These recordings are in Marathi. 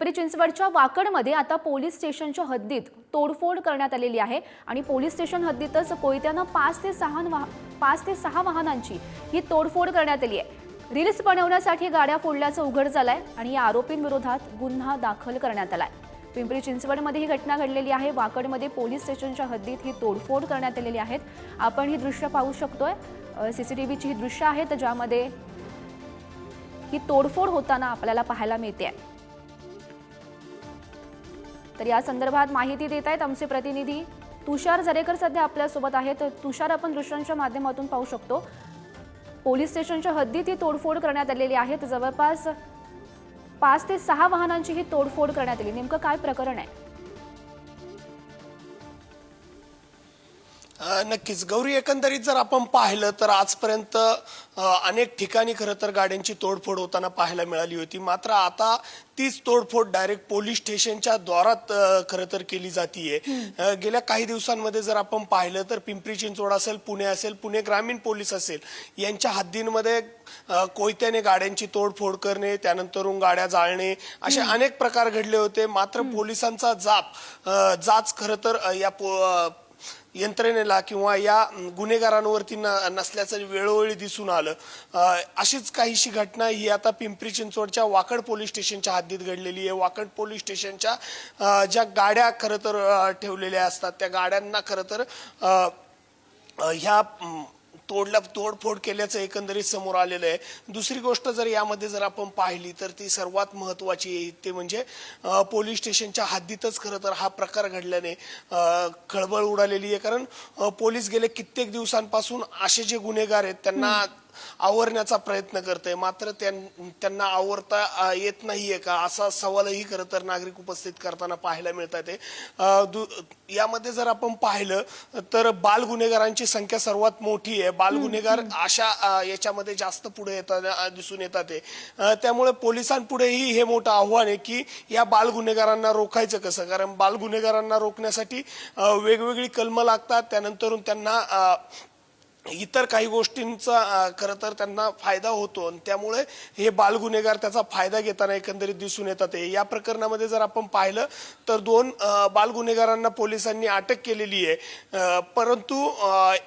पिंपरी चिंचवडच्या वाकडमध्ये आता पोलीस स्टेशनच्या हद्दीत तोडफोड करण्यात आलेली आहे आणि पोलीस स्टेशन हद्दीतच कोयत्यानं 5 ते 6 वाहनांची ही तोडफोड करण्यात आली आहे। रील्स बनवण्यासाठी गाड्या फोडल्याचं उघड झालंय आणि या आरोपींविरोधात गुन्हा दाखल करण्यात आलाय। पिंपरी चिंचवडमध्ये ही घटना घडलेली आहे। वाकडमध्ये पोलीस स्टेशनच्या हद्दीत ही तोडफोड करण्यात आलेली आहे। आपण ही दृश्य पाहू शकतोय। सीसीटीव्हीची ही दृश्य आहेत ज्यामध्ये ही तोडफोड होताना आपल्याला पाहायला मिळते। तर या संदर्भात माहिती देत आहेत आमचे प्रतिनिधी तुषार जरेकर सध्या आपल्या सोबत आहेत। तुषार, आपण दृश्यांच्या माध्यमातून पाहू शकतो पोलीस स्टेशनच्या हद्दीत ही तोडफोड करण्यात आलेली आहे। जवळपास 5 ते 6 वाहनांची ही तोडफोड करण्यात आली। नेमकं काय प्रकरण आहे? नक्कीच गौरी, एकंदरीत जर आपण पाहिलं तर आजपर्यंत अनेक ठिकाणी खरं तर गाड्यांची तोडफोड होताना पाहायला मिळाली होती। मात्र आता तीच तोडफोड डायरेक्ट पोलीस स्टेशनच्या द्वारात खरं तर केली जातीये। गेल्या काही दिवसांमध्ये जर आपण पाहिलं तर पिंपरी चिंचवड असेल, पुणे असेल, पुणे ग्रामीण पोलीस असेल, यांच्या हद्दींमध्ये कोयत्याने गाड्यांची तोडफोड करणे, त्यानंतरून गाड्या जाळणे, असे अनेक प्रकार घडले होते। मात्र पोलिसांचा जाच खरं तर या यंत्रणेला किंवा या गुन्हेगारांवरती नसल्याचं वेळोवेळी दिसून आलं। अशीच काहीशी घटना ही आता पिंपरी चिंचवडच्या वाकड पोलीस स्टेशनच्या हद्दीत घडलेली आहे। वाकड पोलीस स्टेशनच्या ज्या गाड्या खरं तर ठेवलेल्या असतात त्या गाड्यांना खरं तर ह्या तोडफोड केल्याचं एकंदरीत समोर आलेलं आहे। दुसरी गोष्ट जर यामध्ये जर आपण पाहिली तर ती सर्वात महत्त्वाची आहे, ते म्हणजे पोलीस स्टेशनच्या हद्दीतच खरं तर हा प्रकार घडल्याने खळबळ उडालेली आहे। कारण पोलीस गेले कित्येक दिवसांपासून असे जे गुन्हेगार आहेत त्यांना आवरण्याचा प्रयत्न करते, मात्र त्यांना आवरता येत नाहीये का, असा सवालही खरं तर नागरिक उपस्थित करताना पाहायला मिळतात। यामध्ये जर आपण पाहिलं तर बाल गुन्हेगारांची संख्या सर्वात मोठी आहे। बाल गुन्हेगार अशा याच्यामध्ये जास्त पुढे दिसून येतात। त्यामुळे पोलिसांपुढेही हे मोठं आव्हान आहे की या बाल गुन्हेगारांना रोखायचं कसं, कारण बाल गुन्हेगारांना रोखण्यासाठी वेगवेगळी कलमं लागतात, त्यानंतर त्यांना इतर काही गोष्टींचा खरं तर त्यांना फायदा होतो आणि त्यामुळे हे बाल गुन्हेगार त्याचा फायदा घेताना एकंदरीत दिसून येतात। या प्रकरणामध्ये जर आपण पाहिलं तर 2 बाल गुन्हेगारांना पोलिसांनी अटक केलेली आहे, परंतु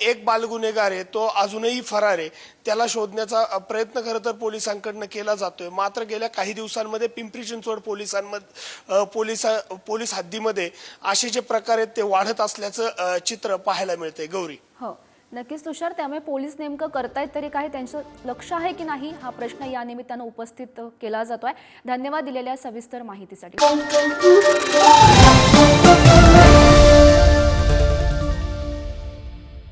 एक बाल गुन्हेगार आहे तो अजूनही फरार आहे। त्याला शोधण्याचा प्रयत्न खरं तर पोलिसांकडनं केला जातोय। मात्र गेल्या काही दिवसांमध्ये पिंपरी चिंचवड पोलीस हद्दीमध्ये असे जे प्रकार आहेत ते वाढत असल्याचं चित्र पाहायला मिळतंय। गौरी, हो नक्कीच तुषार, त्यामुळे पोलीस नेमकं करतायत तरी काय, त्यांचं लक्ष आहे की नाही हा प्रश्न या निमित्तानं उपस्थित केला जातोय। धन्यवाद दिलेल्या सविस्तर माहितीसाठी।